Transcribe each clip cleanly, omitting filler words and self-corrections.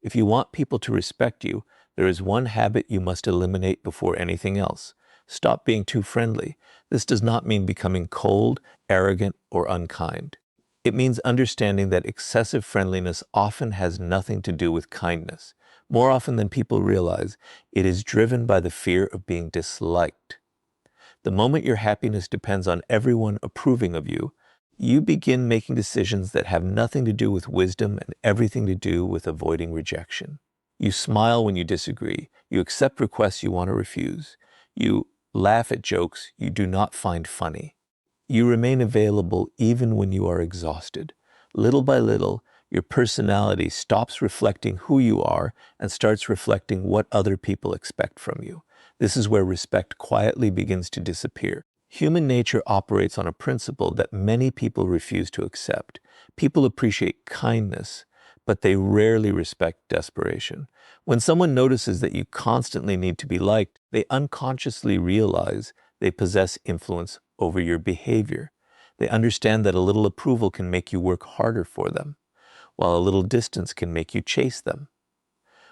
If you want people to respect you, there is one habit you must eliminate before anything else. Stop being too friendly. This does not mean becoming cold, arrogant, or unkind. It means understanding that excessive friendliness often has nothing to do with kindness. More often than people realize, it is driven by the fear of being disliked. The moment your happiness depends on everyone approving of you, you begin making decisions that have nothing to do with wisdom and everything to do with avoiding rejection. You smile when you disagree. You accept requests you want to refuse. You laugh at jokes you do not find funny. You remain available even when you are exhausted. Little by little, your personality stops reflecting who you are and starts reflecting what other people expect from you. This is where respect quietly begins to disappear. Human nature operates on a principle that many people refuse to accept. People appreciate kindness, but they rarely respect desperation. When someone notices that you constantly need to be liked, they unconsciously realize they possess influence over your behavior. They understand that a little approval can make you work harder for them, while a little distance can make you chase them.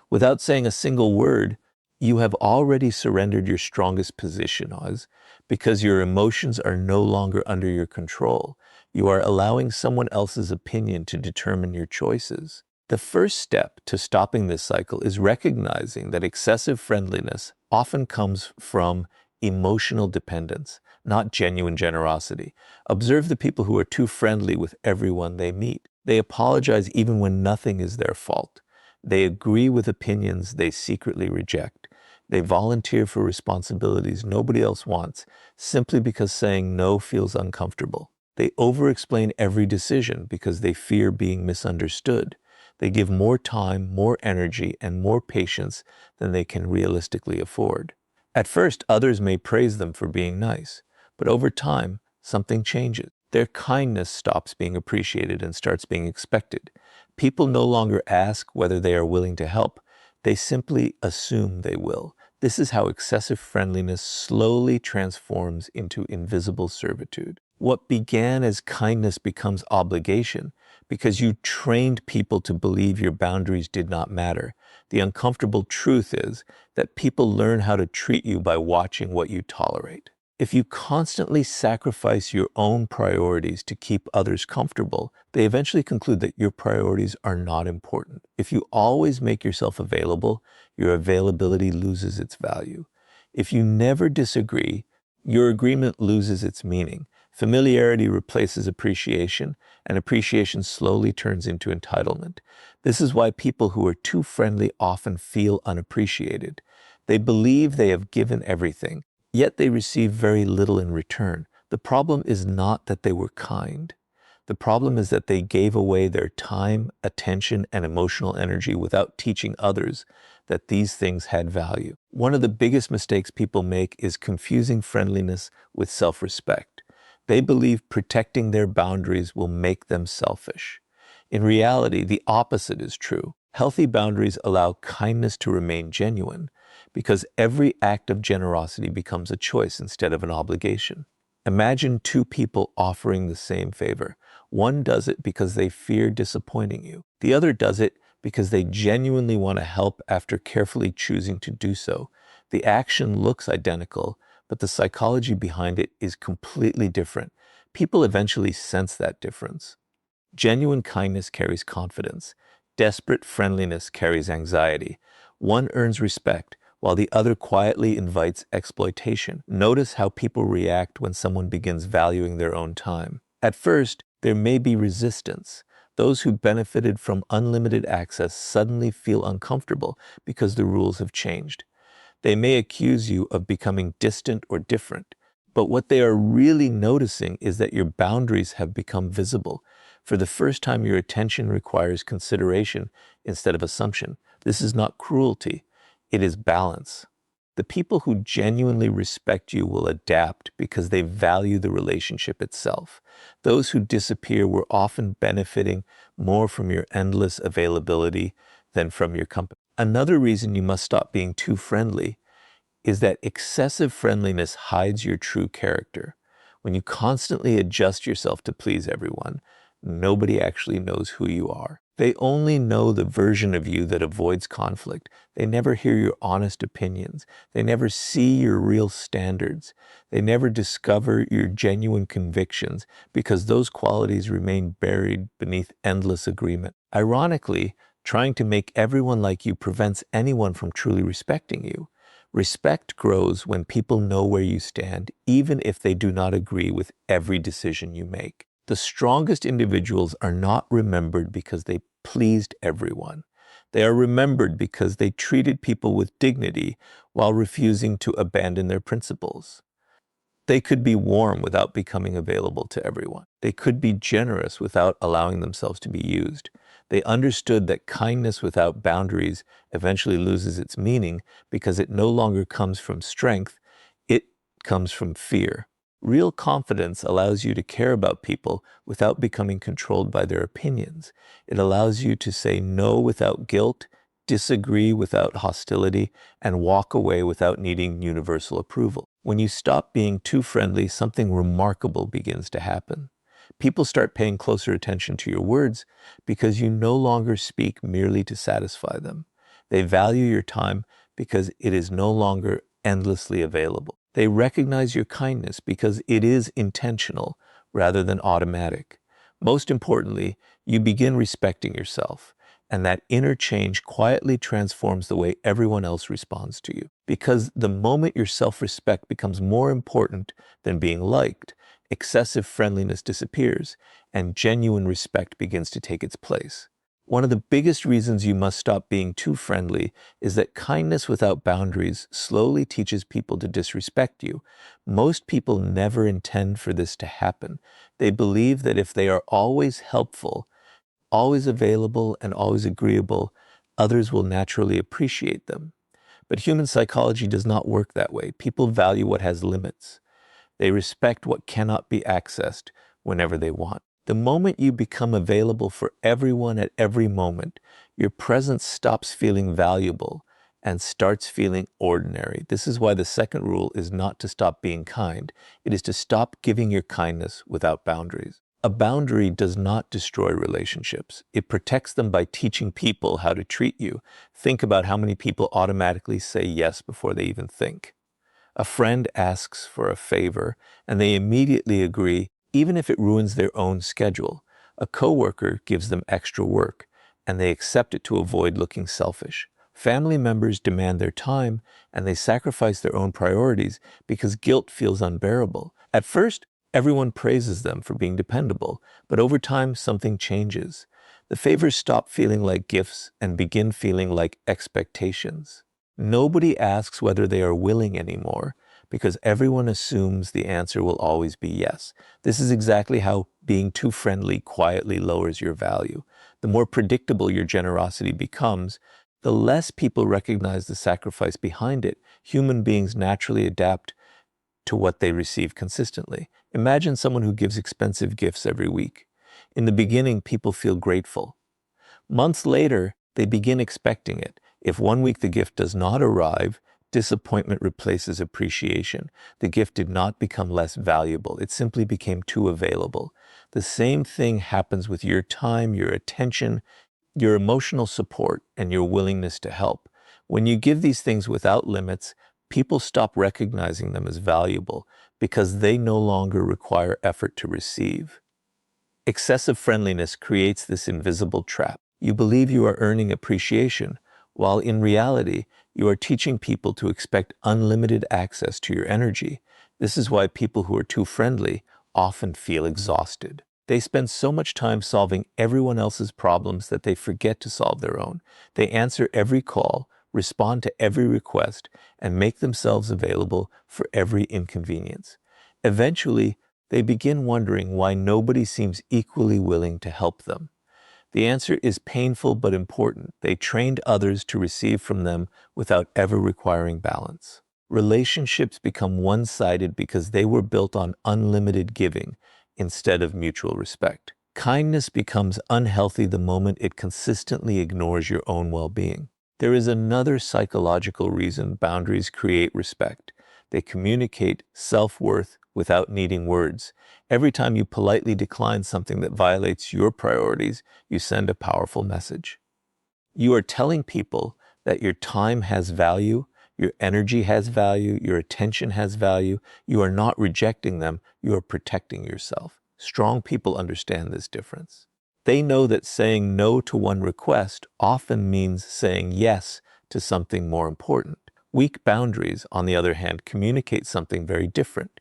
Without saying a single word, you have already surrendered your strongest position, Oz, because your emotions are no longer under your control. You are allowing someone else's opinion to determine your choices. The first step to stopping this cycle is recognizing that excessive friendliness often comes from emotional dependence, not genuine generosity. Observe the people who are too friendly with everyone they meet. They apologize even when nothing is their fault. They agree with opinions they secretly reject. They volunteer for responsibilities nobody else wants, simply because saying no feels uncomfortable. They over-explain every decision because they fear being misunderstood. They give more time, more energy, and more patience than they can realistically afford. At first, others may praise them for being nice, but over time, something changes. Their kindness stops being appreciated and starts being expected. People no longer ask whether they are willing to help. They simply assume they will. This is how excessive friendliness slowly transforms into invisible servitude. What began as kindness becomes obligation because you trained people to believe your boundaries did not matter. The uncomfortable truth is that people learn how to treat you by watching what you tolerate. If you constantly sacrifice your own priorities to keep others comfortable, they eventually conclude that your priorities are not important. If you always make yourself available, your availability loses its value. If you never disagree, your agreement loses its meaning. Familiarity replaces appreciation, and appreciation slowly turns into entitlement. This is why people who are too friendly often feel unappreciated. They believe they have given everything, yet they receive very little in return. The problem is not that they were kind. The problem is that they gave away their time, attention, and emotional energy without teaching others that these things had value. One of the biggest mistakes people make is confusing friendliness with self-respect. They believe protecting their boundaries will make them selfish. In reality, the opposite is true. Healthy boundaries allow kindness to remain genuine because every act of generosity becomes a choice instead of an obligation. Imagine two people offering the same favor. One does it because they fear disappointing you. The other does it because they genuinely want to help after carefully choosing to do so. The action looks identical, but the psychology behind it is completely different. People eventually sense that difference. Genuine kindness carries confidence. Desperate friendliness carries anxiety. One earns respect, while the other quietly invites exploitation. Notice how people react when someone begins valuing their own time. At first, there may be resistance. Those who benefited from unlimited access suddenly feel uncomfortable because the rules have changed. They may accuse you of becoming distant or different, but what they are really noticing is that your boundaries have become visible. For the first time, your attention requires consideration instead of assumption. This is not cruelty, it is balance. The people who genuinely respect you will adapt because they value the relationship itself. Those who disappear were often benefiting more from your endless availability than from your company. Another reason you must stop being too friendly is that excessive friendliness hides your true character. When you constantly adjust yourself to please everyone, nobody actually knows who you are. They only know the version of you that avoids conflict. They never hear your honest opinions. They never see your real standards. They never discover your genuine convictions because those qualities remain buried beneath endless agreement. Ironically, trying to make everyone like you prevents anyone from truly respecting you. Respect grows when people know where you stand, even if they do not agree with every decision you make. The strongest individuals are not remembered because they pleased everyone. They are remembered because they treated people with dignity while refusing to abandon their principles. They could be warm without becoming available to everyone. They could be generous without allowing themselves to be used. They understood that kindness without boundaries eventually loses its meaning because it no longer comes from strength, it comes from fear. Real confidence allows you to care about people without becoming controlled by their opinions. It allows you to say no without guilt, disagree without hostility, and walk away without needing universal approval. When you stop being too friendly, something remarkable begins to happen. People start paying closer attention to your words because you no longer speak merely to satisfy them. They value your time because it is no longer endlessly available. They recognize your kindness because it is intentional rather than automatic. Most importantly, you begin respecting yourself, and that inner change quietly transforms the way everyone else responds to you. Because the moment your self-respect becomes more important than being liked, excessive friendliness disappears, and genuine respect begins to take its place. One of the biggest reasons you must stop being too friendly is that kindness without boundaries slowly teaches people to disrespect you. Most people never intend for this to happen. They believe that if they are always helpful, always available, and always agreeable, others will naturally appreciate them. But human psychology does not work that way. People value what has limits. They respect what cannot be accessed whenever they want. The moment you become available for everyone at every moment, your presence stops feeling valuable and starts feeling ordinary. This is why the second rule is not to stop being kind. It is to stop giving your kindness without boundaries. A boundary does not destroy relationships. It protects them by teaching people how to treat you. Think about how many people automatically say yes before they even think. A friend asks for a favor, and they immediately agree, even if it ruins their own schedule. A coworker gives them extra work, and they accept it to avoid looking selfish. Family members demand their time, and they sacrifice their own priorities because guilt feels unbearable. At first, everyone praises them for being dependable, but over time, something changes. The favors stop feeling like gifts and begin feeling like expectations. Nobody asks whether they are willing anymore because everyone assumes the answer will always be yes. This is exactly how being too friendly quietly lowers your value. The more predictable your generosity becomes, the less people recognize the sacrifice behind it. Human beings naturally adapt to what they receive consistently. Imagine someone who gives expensive gifts every week. In the beginning, people feel grateful. Months later, they begin expecting it. If one week the gift does not arrive, disappointment replaces appreciation. The gift did not become less valuable. It simply became too available. The same thing happens with your time, your attention, your emotional support, and your willingness to help. When you give these things without limits, people stop recognizing them as valuable because they no longer require effort to receive. Excessive friendliness creates this invisible trap. You believe you are earning appreciation, while in reality, you are teaching people to expect unlimited access to your energy. This is why people who are too friendly often feel exhausted. They spend so much time solving everyone else's problems that they forget to solve their own. They answer every call, respond to every request, and make themselves available for every inconvenience. Eventually, they begin wondering why nobody seems equally willing to help them. The answer is painful but important. They trained others to receive from them without ever requiring balance. Relationships become one-sided because they were built on unlimited giving instead of mutual respect. Kindness becomes unhealthy the moment it consistently ignores your own well-being. There is another psychological reason boundaries create respect. They communicate self-worth without needing words. Every time you politely decline something that violates your priorities, you send a powerful message. You are telling people that your time has value, your energy has value, your attention has value. You are not rejecting them, you are protecting yourself. Strong people understand this difference. They know that saying no to one request often means saying yes to something more important. Weak boundaries, on the other hand, communicate something very different.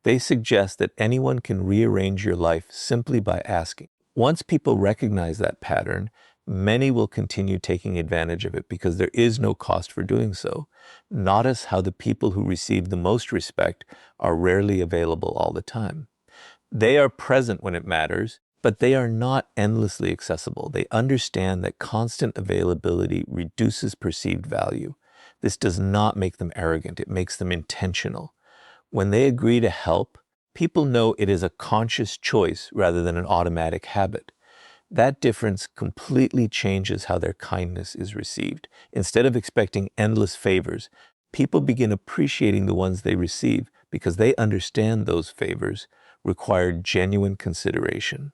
They suggest that anyone can rearrange your life simply by asking. Once people recognize that pattern, many will continue taking advantage of it because there is no cost for doing so. Notice how the people who receive the most respect are rarely available all the time. They are present when it matters, but they are not endlessly accessible. They understand that constant availability reduces perceived value. This does not make them arrogant, it makes them intentional. When they agree to help, people know it is a conscious choice rather than an automatic habit. That difference completely changes how their kindness is received. Instead of expecting endless favors, people begin appreciating the ones they receive because they understand those favors require genuine consideration.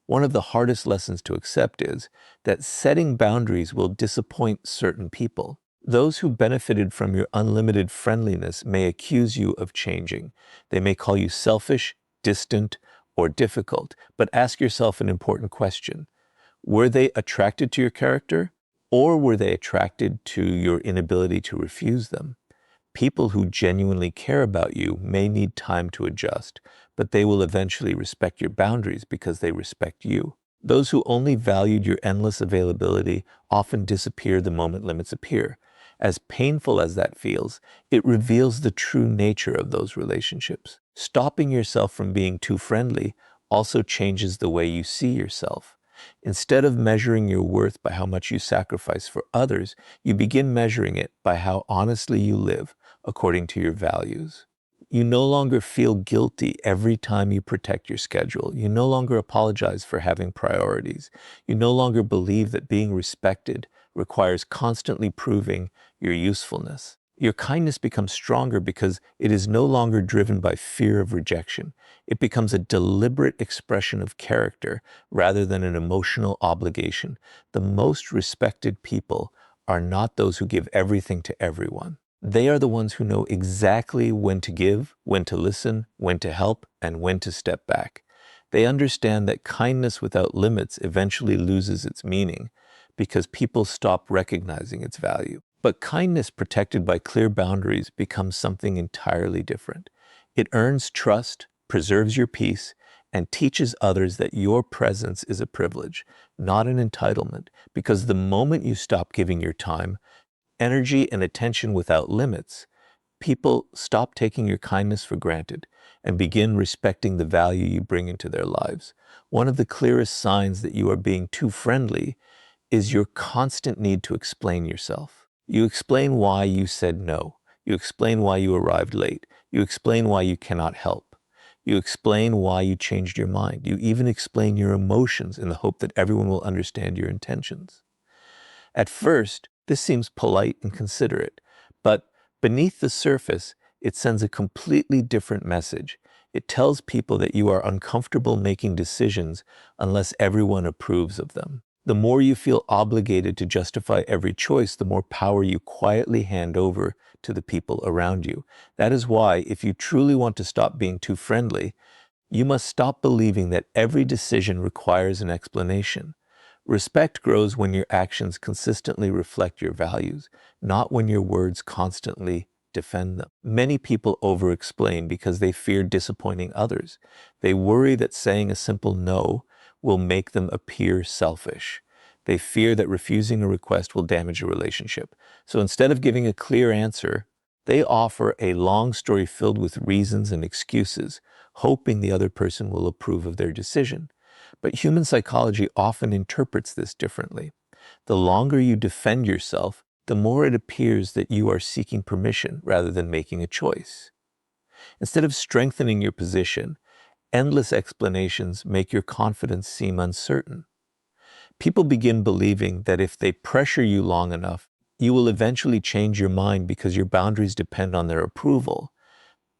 One of the hardest lessons to accept is that setting boundaries will disappoint certain people. Those who benefited from your unlimited friendliness may accuse you of changing. They may call you selfish, distant, or difficult. But ask yourself an important question. Were they attracted to your character, or were they attracted to your inability to refuse them? People who genuinely care about you may need time to adjust, but they will eventually respect your boundaries because they respect you. Those who only valued your endless availability often disappear the moment limits appear. As painful as that feels, it reveals the true nature of those relationships. Stopping yourself from being too friendly also changes the way you see yourself. Instead of measuring your worth by how much you sacrifice for others, you begin measuring it by how honestly you live according to your values. You no longer feel guilty every time you protect your schedule. You no longer apologize for having priorities. You no longer believe that being respected requires constantly proving your usefulness. Your kindness becomes stronger because it is no longer driven by fear of rejection. It becomes a deliberate expression of character rather than an emotional obligation. The most respected people are not those who give everything to everyone. They are the ones who know exactly when to give, when to listen, when to help, and when to step back. They understand that kindness without limits eventually loses its meaning because people stop recognizing its value. But kindness protected by clear boundaries becomes something entirely different. It earns trust, preserves your peace, and teaches others that your presence is a privilege, not an entitlement, because the moment you stop giving your time, energy, and attention without limits, people stop taking your kindness for granted and begin respecting the value you bring into their lives. One of the clearest signs that you are being too friendly is your constant need to explain yourself. You explain why you said no. You explain why you arrived late. You explain why you cannot help. You explain why you changed your mind. You even explain your emotions in the hope that everyone will understand your intentions. At first, this seems polite and considerate, but beneath the surface, it sends a completely different message. It tells people that you are uncomfortable making decisions unless everyone approves of them. The more you feel obligated to justify every choice, the more power you quietly hand over to the people around you. That is why, if you truly want to stop being too friendly, you must stop believing that every decision requires an explanation. Respect grows when your actions consistently reflect your values, not when your words constantly defend them. Many people over-explain because they fear disappointing others. They worry that saying a simple no will make them appear selfish. They fear that refusing a request will damage a relationship. So instead of giving a clear answer, they offer a long story filled with reasons and excuses, hoping the other person will approve of their decision. But human psychology often interprets this differently. The longer you defend yourself, the more it appears that you are seeking permission rather than making a choice. Instead of strengthening your position, endless explanations make your confidence seem uncertain. People begin believing that if they pressure you long enough, you will eventually change your mind because your boundaries depend on their approval.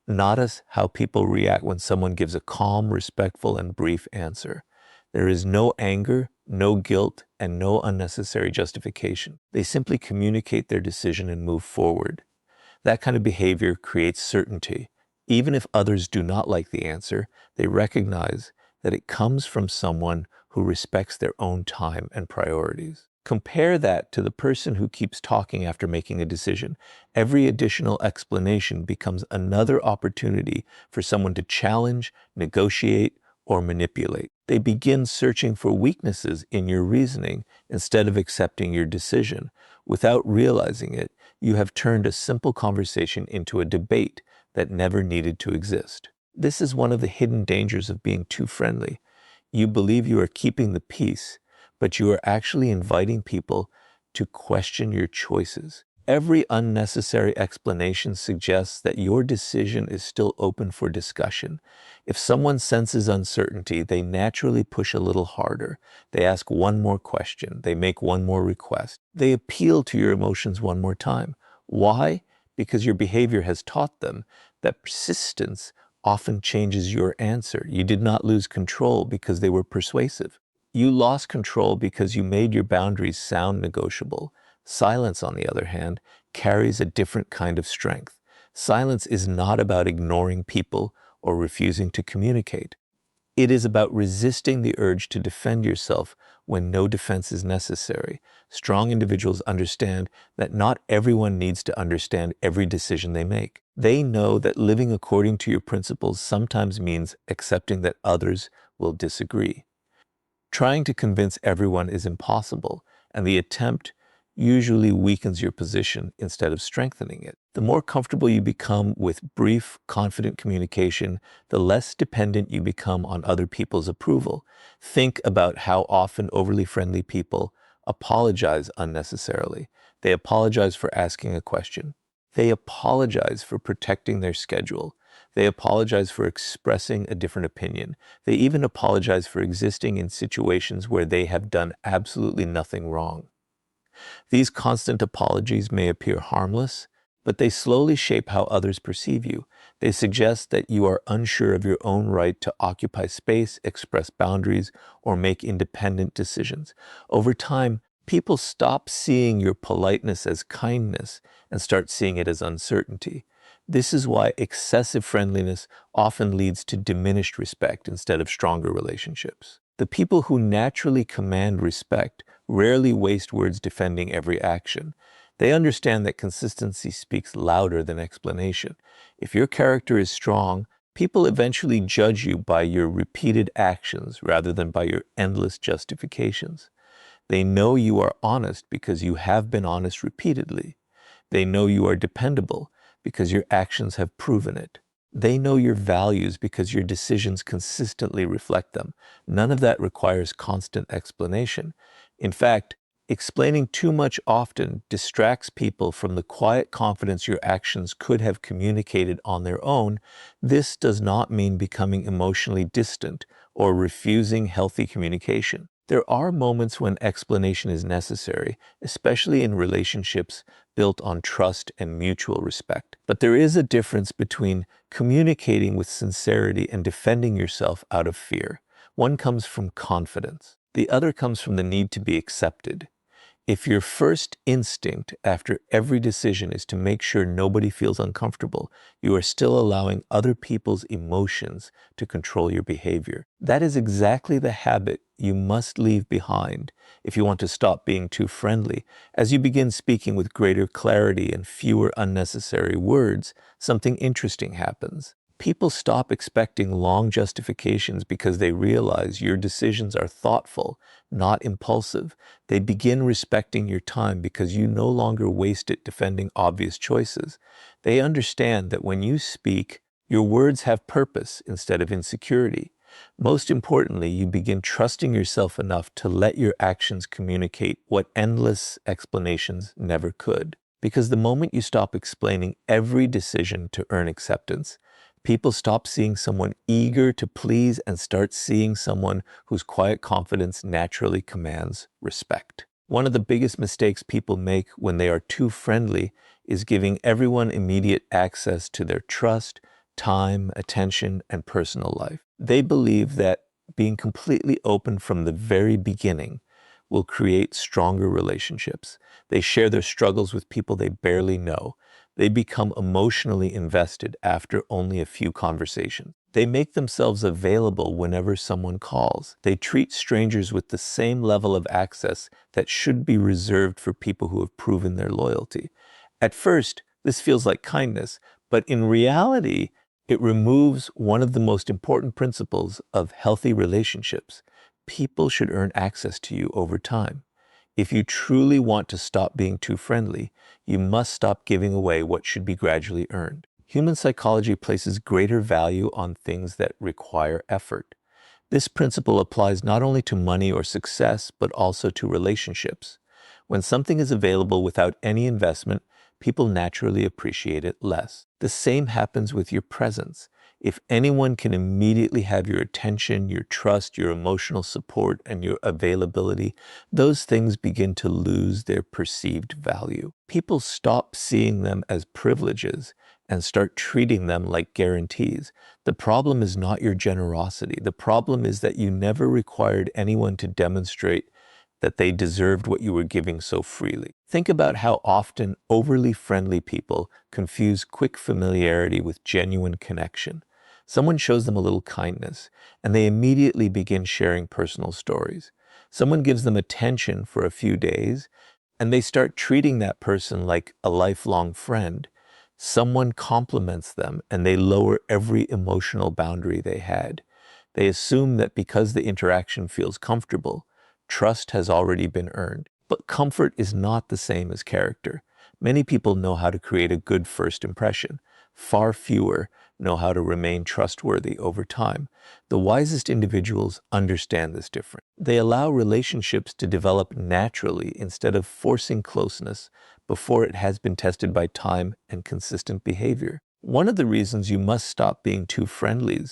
Notice how people react when someone gives a calm, respectful, and brief answer. There is no anger, no guilt, and no unnecessary justification. They simply communicate their decision and move forward. That kind of behavior creates certainty. Even if others do not like the answer, they recognize that it comes from someone who respects their own time and priorities. Compare that to the person who keeps talking after making a decision. Every additional explanation becomes another opportunity for someone to challenge, negotiate, or manipulate. They begin searching for weaknesses in your reasoning instead of accepting your decision. Without realizing it, you have turned a simple conversation into a debate that never needed to exist. This is one of the hidden dangers of being too friendly. You believe you are keeping the peace, but you are actually inviting people to question your choices. Every unnecessary explanation suggests that your decision is still open for discussion. If someone senses uncertainty, they naturally push a little harder. They ask one more question. They make one more request. They appeal to your emotions one more time. Why? Because your behavior has taught them that persistence often changes your answer. You did not lose control because they were persuasive. You lost control because you made your boundaries sound negotiable. Silence, on the other hand, carries a different kind of strength. Silence is not about ignoring people or refusing to communicate. It is about resisting the urge to defend yourself when no defense is necessary. Strong individuals understand that not everyone needs to understand every decision they make. They know that living according to your principles sometimes means accepting that others will disagree. Trying to convince everyone is impossible, and the attempt usually weakens your position instead of strengthening it. The more comfortable you become with brief, confident communication, the less dependent you become on other people's approval. Think about how often overly friendly people apologize unnecessarily. They apologize for asking a question. They apologize for protecting their schedule. They apologize for expressing a different opinion. They even apologize for existing in situations where they have done absolutely nothing wrong. These constant apologies may appear harmless, but they slowly shape how others perceive you. They suggest that you are unsure of your own right to occupy space, express boundaries, or make independent decisions. Over time, people stop seeing your politeness as kindness and start seeing it as uncertainty. This is why excessive friendliness often leads to diminished respect instead of stronger relationships. The people who naturally command respect rarely waste words defending every action. They understand that consistency speaks louder than explanation. If your character is strong, people eventually judge you by your repeated actions rather than by your endless justifications. They know you are honest because you have been honest repeatedly. They know you are dependable because your actions have proven it. They know your values because your decisions consistently reflect them. None of that requires constant explanation. In fact, explaining too much often distracts people from the quiet confidence your actions could have communicated on their own. This does not mean becoming emotionally distant or refusing healthy communication. There are moments when explanation is necessary, especially in relationships built on trust and mutual respect. But there is a difference between communicating with sincerity and defending yourself out of fear. One comes from confidence. The other comes from the need to be accepted. If your first instinct after every decision is to make sure nobody feels uncomfortable, you are still allowing other people's emotions to control your behavior. That is exactly the habit you must leave behind if you want to stop being too friendly. As you begin speaking with greater clarity and fewer unnecessary words, something interesting happens. People stop expecting long justifications because they realize your decisions are thoughtful, not impulsive. They begin respecting your time because you no longer waste it defending obvious choices. They understand that when you speak, your words have purpose instead of insecurity. Most importantly, you begin trusting yourself enough to let your actions communicate what endless explanations never could. Because the moment you stop explaining every decision to earn acceptance, people stop seeing someone eager to please and start seeing someone whose quiet confidence naturally commands respect. One of the biggest mistakes people make when they are too friendly is giving everyone immediate access to their trust, time, attention, and personal life. They believe that being completely open from the very beginning will create stronger relationships. They share their struggles with people they barely know. They become emotionally invested after only a few conversations. They make themselves available whenever someone calls. They treat strangers with the same level of access that should be reserved for people who have proven their loyalty. At first, this feels like kindness, but in reality, it removes one of the most important principles of healthy relationships. People should earn access to you over time. If you truly want to stop being too friendly, you must stop giving away what should be gradually earned. Human psychology places greater value on things that require effort. This principle applies not only to money or success, but also to relationships. When something is available without any investment, people naturally appreciate it less. The same happens with your presence. If anyone can immediately have your attention, your trust, your emotional support, and your availability, those things begin to lose their perceived value. People stop seeing them as privileges and start treating them like guarantees. The problem is not your generosity. The problem is that you never required anyone to demonstrate that they deserved what you were giving so freely. Think about how often overly friendly people confuse quick familiarity with genuine connection. Someone shows them a little kindness, and they immediately begin sharing personal stories. Someone gives them attention for a few days, and they start treating that person like a lifelong friend. Someone compliments them, and they lower every emotional boundary they had. They assume that because the interaction feels comfortable, trust has already been earned. But comfort is not the same as character. Many people know how to create a good first impression. Far fewer know how to remain trustworthy over time. The wisest individuals understand this difference. They allow relationships to develop naturally instead of forcing closeness before it has been tested by time and consistent behavior. One of the reasons you must stop being too friendly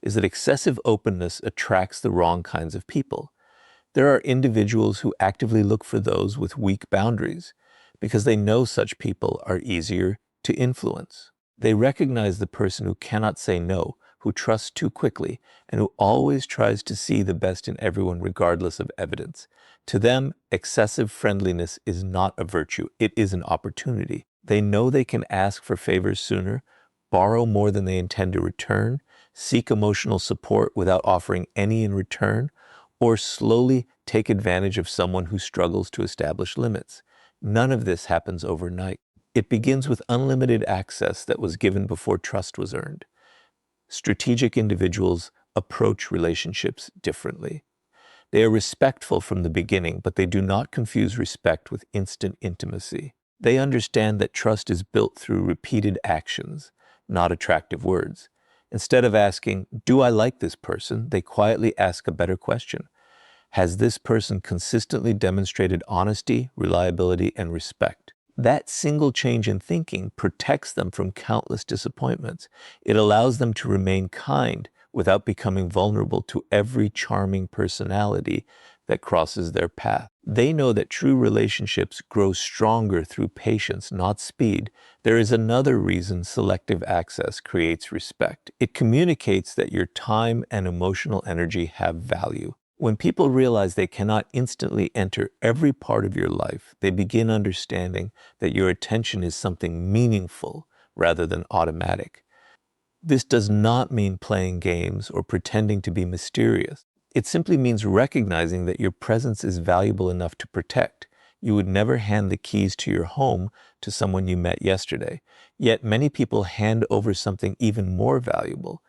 is that excessive openness attracts the wrong kinds of people. There are individuals who actively look for those with weak boundaries because they know such people are easier to influence. They recognize the person who cannot say no, who trusts too quickly, and who always tries to see the best in everyone regardless of evidence. To them, excessive friendliness is not a virtue, it is an opportunity. They know they can ask for favors sooner, borrow more than they intend to return, seek emotional support without offering any in return, or slowly take advantage of someone who struggles to establish limits. None of this happens overnight. It begins with unlimited access that was given before trust was earned. Strategic individuals approach relationships differently. They are respectful from the beginning, but they do not confuse respect with instant intimacy. They understand that trust is built through repeated actions, not attractive words. Instead of asking, "Do I like this person?" they quietly ask a better question. Has this person consistently demonstrated honesty, reliability, and respect? That single change in thinking protects them from countless disappointments. It allows them to remain kind without becoming vulnerable to every charming personality that crosses their path. They know that true relationships grow stronger through patience, not speed. There is another reason selective access creates respect. It communicates that your time and emotional energy have value. When people realize they cannot instantly enter every part of your life, they begin understanding that your attention is something meaningful rather than automatic. This does not mean playing games or pretending to be mysterious. It simply means recognizing that your presence is valuable enough to protect. You would never hand the keys to your home to someone you met yesterday. Yet many people hand over something even more valuable: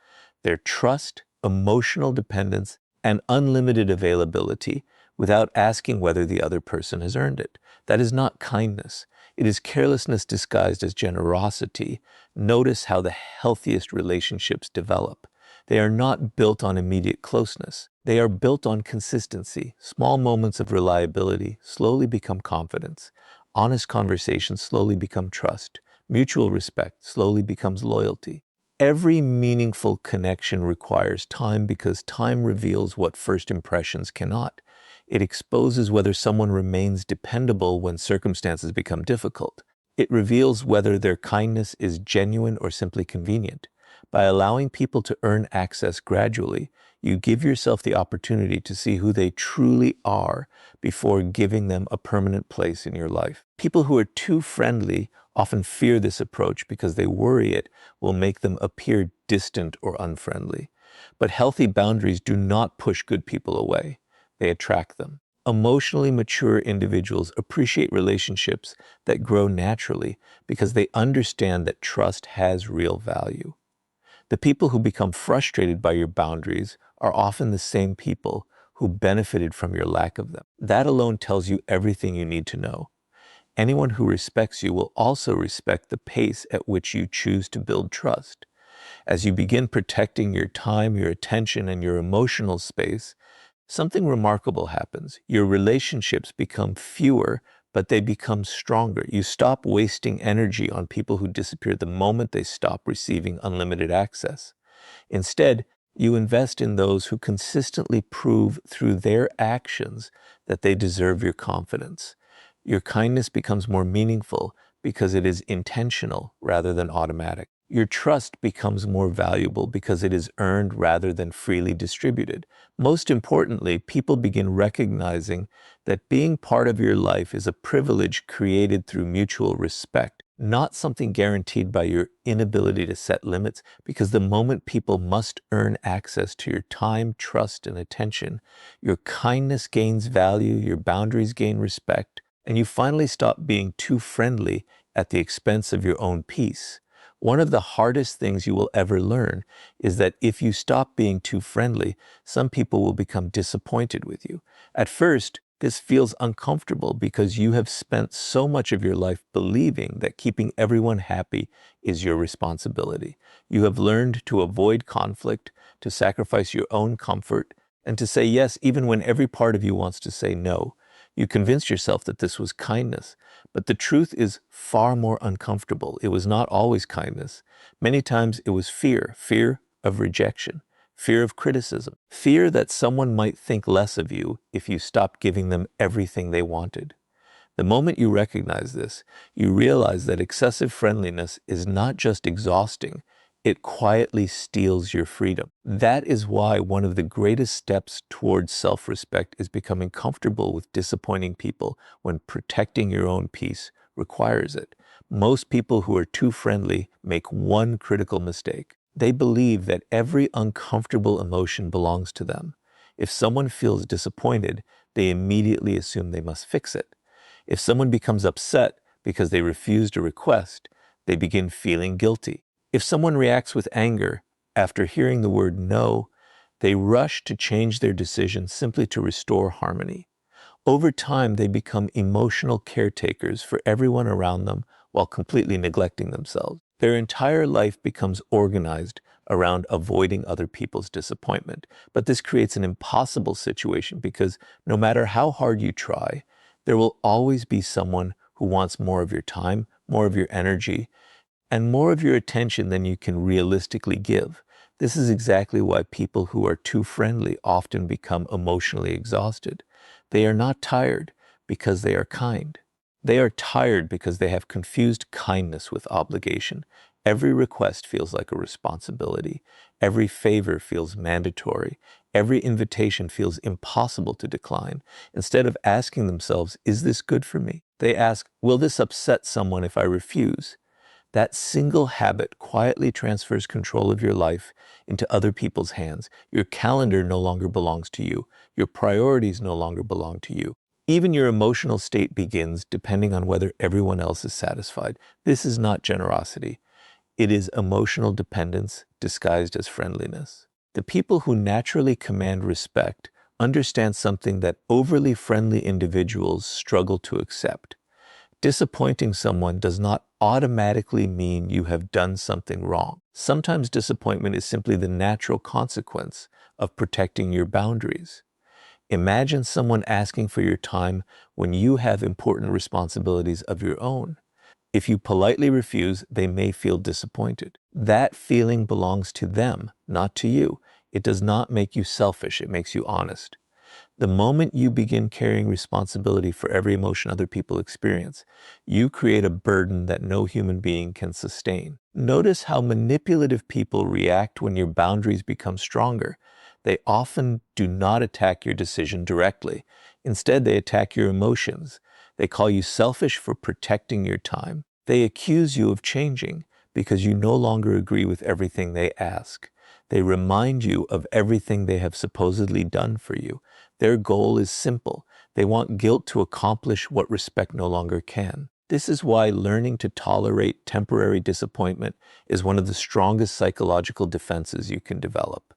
their trust, emotional dependence, and unlimited availability without asking whether the other person has earned it. That is not kindness. It is carelessness disguised as generosity. Notice how the healthiest relationships develop. They are not built on immediate closeness. They are built on consistency. Small moments of reliability slowly become confidence. Honest conversations slowly become trust. Mutual respect slowly becomes loyalty. Every meaningful connection requires time because time reveals what first impressions cannot. It exposes whether someone remains dependable when circumstances become difficult. It reveals whether their kindness is genuine or simply convenient. By allowing people to earn access gradually, you give yourself the opportunity to see who they truly are before giving them a permanent place in your life. People who are too friendly often fear this approach because they worry it will make them appear distant or unfriendly. But healthy boundaries do not push good people away. They attract them. Emotionally mature individuals appreciate relationships that grow naturally because they understand that trust has real value. The people who become frustrated by your boundaries are often the same people who benefited from your lack of them. That alone tells you everything you need to know. Anyone who respects you will also respect the pace at which you choose to build trust. As you begin protecting your time, your attention, and your emotional space, something remarkable happens. Your relationships become fewer, but they become stronger. You stop wasting energy on people who disappear the moment they stop receiving unlimited access. Instead, you invest in those who consistently prove through their actions that they deserve your confidence. Your kindness becomes more meaningful because it is intentional rather than automatic. Your trust becomes more valuable because it is earned rather than freely distributed. Most importantly, people begin recognizing that being part of your life is a privilege created through mutual respect, not something guaranteed by your inability to set limits, because the moment people must earn access to your time, trust, and attention, your kindness gains value, your boundaries gain respect, and you finally stop being too friendly at the expense of your own peace. One of the hardest things you will ever learn is that if you stop being too friendly, some people will become disappointed with you. At first, this feels uncomfortable because you have spent so much of your life believing that keeping everyone happy is your responsibility. You have learned to avoid conflict, to sacrifice your own comfort, and to say yes even when every part of you wants to say no. You convinced yourself that this was kindness, but the truth is far more uncomfortable. It was not always kindness. Many times it was fear, fear of rejection, fear of criticism, fear that someone might think less of you if you stopped giving them everything they wanted. The moment you recognize this, you realize that excessive friendliness is not just exhausting, it quietly steals your freedom. That is why one of the greatest steps towards self-respect is becoming comfortable with disappointing people when protecting your own peace requires it. Most people who are too friendly make one critical mistake. They believe that every uncomfortable emotion belongs to them. If someone feels disappointed, they immediately assume they must fix it. If someone becomes upset because they refused a request, they begin feeling guilty. If someone reacts with anger after hearing the word no, they rush to change their decision simply to restore harmony. Over time, they become emotional caretakers for everyone around them while completely neglecting themselves. Their entire life becomes organized around avoiding other people's disappointment. But this creates an impossible situation because no matter how hard you try, there will always be someone who wants more of your time, more of your energy, and more of your attention than you can realistically give. This is exactly why people who are too friendly often become emotionally exhausted. They are not tired because they are kind. They are tired because they have confused kindness with obligation. Every request feels like a responsibility. Every favor feels mandatory. Every invitation feels impossible to decline. Instead of asking themselves, is this good for me? They ask, will this upset someone if I refuse? That single habit quietly transfers control of your life into other people's hands. Your calendar no longer belongs to you. Your priorities no longer belong to you. Even your emotional state begins depending on whether everyone else is satisfied. This is not generosity. It is emotional dependence disguised as friendliness. The people who naturally command respect understand something that overly friendly individuals struggle to accept. Disappointing someone does not automatically mean you have done something wrong. Sometimes disappointment is simply the natural consequence of protecting your boundaries. Imagine someone asking for your time when you have important responsibilities of your own. If you politely refuse, they may feel disappointed. That feeling belongs to them, not to you. It does not make you selfish, it makes you honest. The moment you begin carrying responsibility for every emotion other people experience, you create a burden that no human being can sustain. Notice how manipulative people react when your boundaries become stronger. They often do not attack your decision directly. Instead, they attack your emotions. They call you selfish for protecting your time. They accuse you of changing because you no longer agree with everything they ask. They remind you of everything they have supposedly done for you. Their goal is simple. They want guilt to accomplish what respect no longer can. This is why learning to tolerate temporary disappointment is one of the strongest psychological defenses you can develop.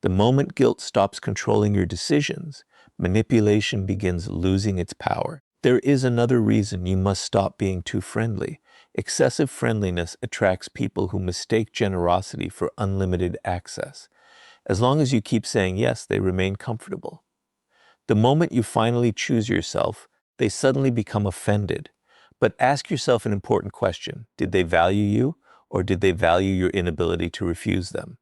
The moment guilt stops controlling your decisions, manipulation begins losing its power. There is another reason you must stop being too friendly. Excessive friendliness attracts people who mistake generosity for unlimited access. As long as you keep saying yes, they remain comfortable. The moment you finally choose yourself, they suddenly become offended. But ask yourself an important question. Did they value you, or did they value your inability to refuse them?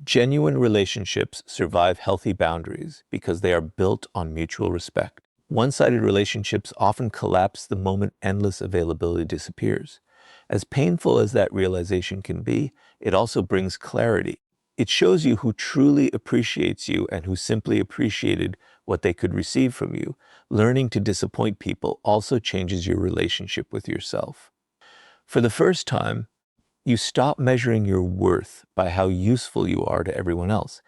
Genuine relationships survive healthy boundaries because they are built on mutual respect. One-sided relationships often collapse the moment endless availability disappears. As painful as that realization can be, it also brings clarity. It shows you who truly appreciates you and who simply appreciated what they could receive from you. Learning to disappoint people also changes your relationship with yourself. For the first time, you stop measuring your worth by how useful you are to everyone else.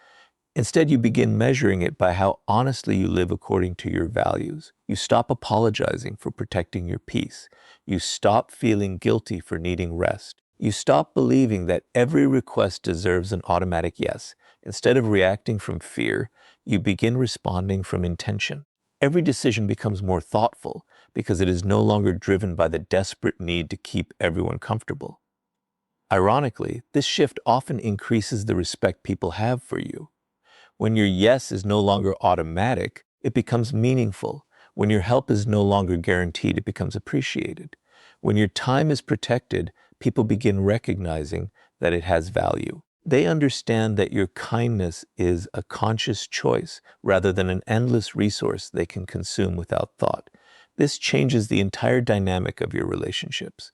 Instead, you begin measuring it by how honestly you live according to your values. You stop apologizing for protecting your peace. You stop feeling guilty for needing rest. You stop believing that every request deserves an automatic yes. Instead of reacting from fear, you begin responding from intention. Every decision becomes more thoughtful because it is no longer driven by the desperate need to keep everyone comfortable. Ironically, this shift often increases the respect people have for you. When your yes is no longer automatic, it becomes meaningful. When your help is no longer guaranteed, it becomes appreciated. When your time is protected, people begin recognizing that it has value. They understand that your kindness is a conscious choice rather than an endless resource they can consume without thought. This changes the entire dynamic of your relationships.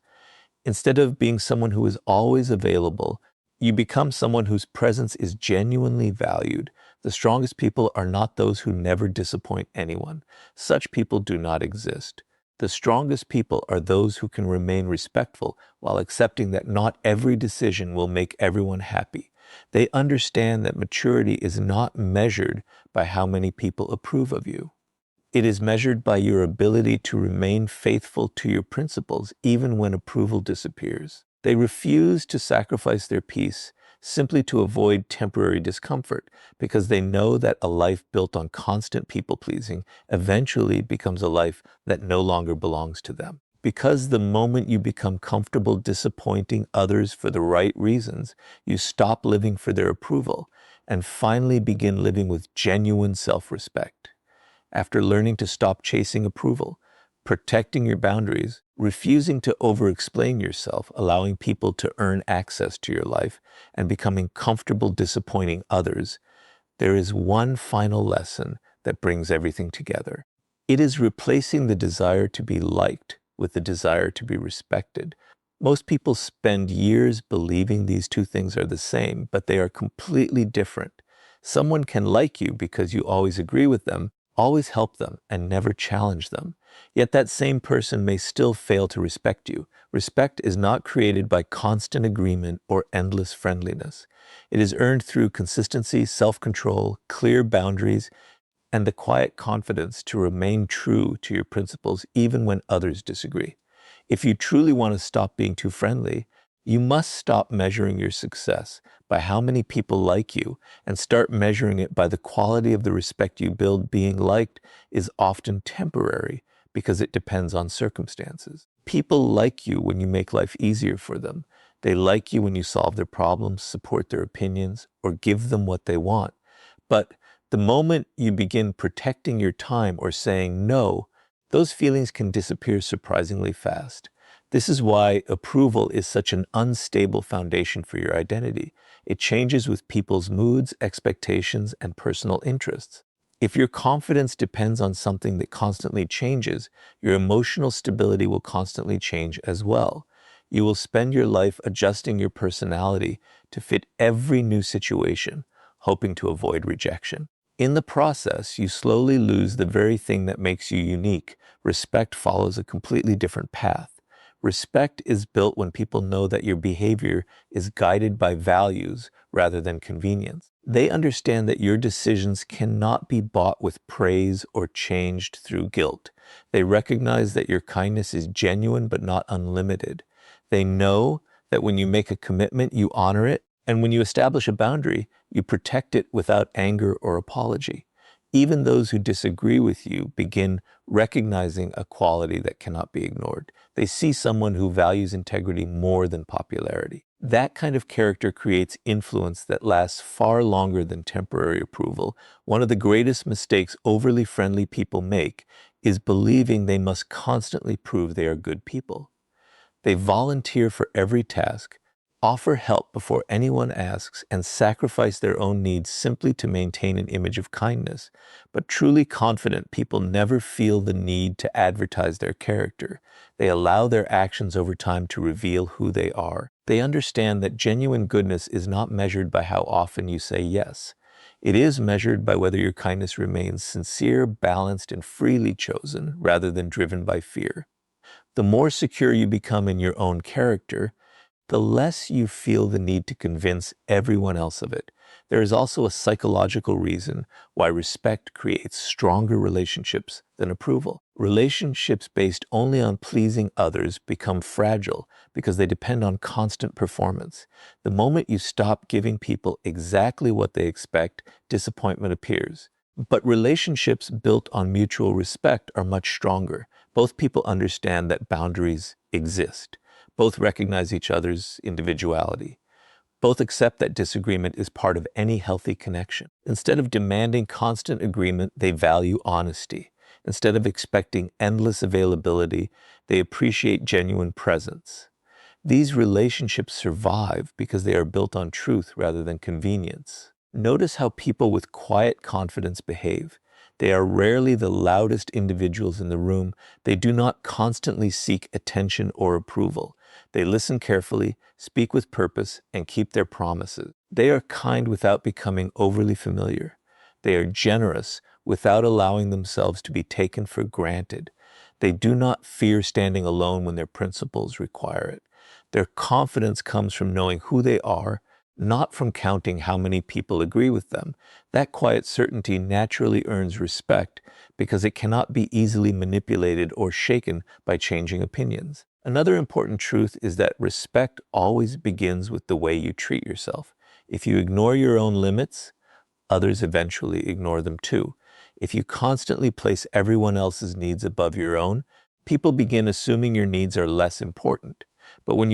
Instead of being someone who is always available, you become someone whose presence is genuinely valued. The strongest people are not those who never disappoint anyone. Such people do not exist. The strongest people are those who can remain respectful while accepting that not every decision will make everyone happy. They understand that maturity is not measured by how many people approve of you. It is measured by your ability to remain faithful to your principles even when approval disappears. They refuse to sacrifice their peace simply to avoid temporary discomfort because they know that a life built on constant people-pleasing eventually becomes a life that no longer belongs to them. Because the moment you become comfortable disappointing others for the right reasons, you stop living for their approval and finally begin living with genuine self-respect. After learning to stop chasing approval, protecting your boundaries, refusing to over-explain yourself, allowing people to earn access to your life, and becoming comfortable disappointing others, there is one final lesson that brings everything together. It is replacing the desire to be liked with the desire to be respected. Most people spend years believing these two things are the same, but they are completely different. Someone can like you because you always agree with them, always help them, and never challenge them. Yet that same person may still fail to respect you. Respect is not created by constant agreement or endless friendliness. It is earned through consistency, self-control, clear boundaries, and the quiet confidence to remain true to your principles even when others disagree. If you truly want to stop being too friendly, you must stop measuring your success by how many people like you and start measuring it by the quality of the respect you build. Being liked is often temporary because it depends on circumstances. People like you when you make life easier for them. They like you when you solve their problems, support their opinions, or give them what they want. But the moment you begin protecting your time or saying no, those feelings can disappear surprisingly fast. This is why approval is such an unstable foundation for your identity. It changes with people's moods, expectations, and personal interests. If your confidence depends on something that constantly changes, your emotional stability will constantly change as well. You will spend your life adjusting your personality to fit every new situation, hoping to avoid rejection. In the process, you slowly lose the very thing that makes you unique. Respect follows a completely different path. Respect is built when people know that your behavior is guided by values rather than convenience. They understand that your decisions cannot be bought with praise or changed through guilt. They recognize that your kindness is genuine but not unlimited. They know that when you make a commitment, you honor it, and when you establish a boundary, you protect it without anger or apology. Even those who disagree with you begin recognizing a quality that cannot be ignored. They see someone who values integrity more than popularity. That kind of character creates influence that lasts far longer than temporary approval. One of the greatest mistakes overly friendly people make is believing they must constantly prove they are good people. They volunteer for every task, offer help before anyone asks, and sacrifice their own needs simply to maintain an image of kindness. But truly confident people never feel the need to advertise their character. They allow their actions over time to reveal who they are. They understand that genuine goodness is not measured by how often you say yes. It is measured by whether your kindness remains sincere, balanced, and freely chosen, rather than driven by fear. The more secure you become in your own character, the less you feel the need to convince everyone else of it. There is also a psychological reason why respect creates stronger relationships than approval. Relationships based only on pleasing others become fragile because they depend on constant performance. The moment you stop giving people exactly what they expect, disappointment appears. But relationships built on mutual respect are much stronger. Both people understand that boundaries exist. Both recognize each other's individuality. Both accept that disagreement is part of any healthy connection. Instead of demanding constant agreement, they value honesty. Instead of expecting endless availability, they appreciate genuine presence. These relationships survive because they are built on truth rather than convenience. Notice how people with quiet confidence behave. They are rarely the loudest individuals in the room. They do not constantly seek attention or approval. They listen carefully, speak with purpose, and keep their promises. They are kind without becoming overly familiar. They are generous without allowing themselves to be taken for granted. They do not fear standing alone when their principles require it. Their confidence comes from knowing who they are, not from counting how many people agree with them. That quiet certainty naturally earns respect because it cannot be easily manipulated or shaken by changing opinions. Another important truth is that respect always begins with the way you treat yourself. If you ignore your own limits, others eventually ignore them too. If you constantly place everyone else's needs above your own, people begin assuming your needs are less important. But when you